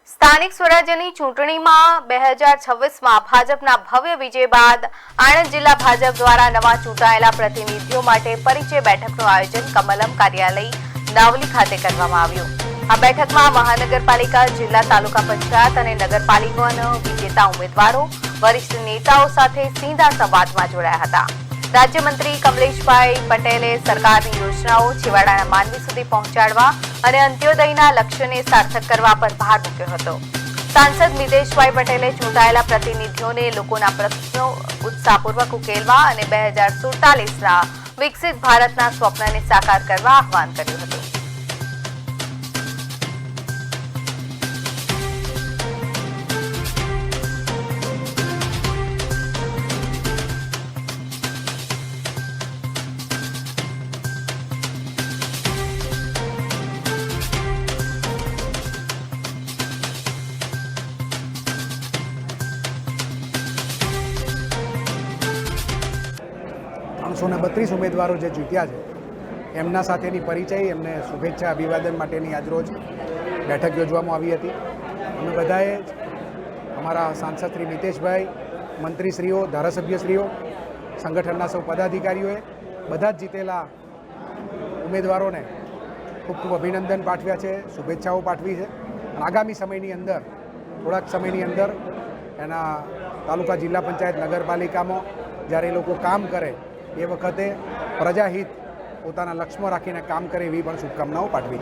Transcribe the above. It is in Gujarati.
સ્થાનિક સ્વરાજ્યની ચૂંટણીમાં 2026માં ભાજપના ભવ્ય વિજય બાદ આણંદ જિલ્લા ભાજપ દ્વારા નવા ચૂંટાયેલા પ્રતિનિધિઓ માટે પરિચય બેઠકનું આયોજન કમલમ કાર્યાલય નાવલી ખાતે કરવામાં આવ્યું। આ બેઠકમાં મહાનગરપાલિકા, જિલ્લા તાલુકા પંચાયત અને નગરપાલિકાના વિજેતા ઉમેદવારો, વરિષ્ઠ નેતાઓ સાથે સીધા સંવાદમાં જોડાયા હતા। રાજ્યમંત્રી કમલેશભાઈ પટેલે સરકારની યોજનાઓ છેવાડાના માનવી સુધી પહોંચાડવા અને અંત્યોદયના લક્ષ્યને સાર્થક કરવા પર ભાર મૂક્યો હતો। સાંસદ મિતેશભાઈ પટેલે ચૂંટાયેલા પ્રતિનિધિઓને લોકોના પ્રશ્નો ઉત્સાહપૂર્વક ઉકેલવા અને 2047ના વિકસિત ભારતના સ્વપ્નને સાકાર કરવા આહ્વાન કર્યું હતું। સોના 32 ઉમેદવારો જે જીત્યા છે એમના સાથેની પરિચય, એમને શુભેચ્છા અભિવાદન માટેની આજરોજ બેઠક યોજવામાં આવી હતી। અમે બધાએ અમારા સાંસદ શ્રી મિતેશભાઈ, મંત્રીશ્રીઓ, ધારાસભ્યશ્રીઓ, સંગઠનના સૌ પદાધિકારીઓએ બધા જ જીતેલા ઉમેદવારોને ખૂબ ખૂબ અભિનંદન પાઠવ્યા છે, શુભેચ્છાઓ પાઠવી છે। આગામી સમયની અંદર, થોડાક સમયની અંદર એના તાલુકા, જિલ્લા પંચાયત, નગરપાલિકામાં જ્યારે એ લોકો કામ કરે એ વખતે પ્રજાહિત પોતાના લક્ષ્યમાં રાખીને કામ કરે એવી પણ શુભકામનાઓ પાઠવી છે।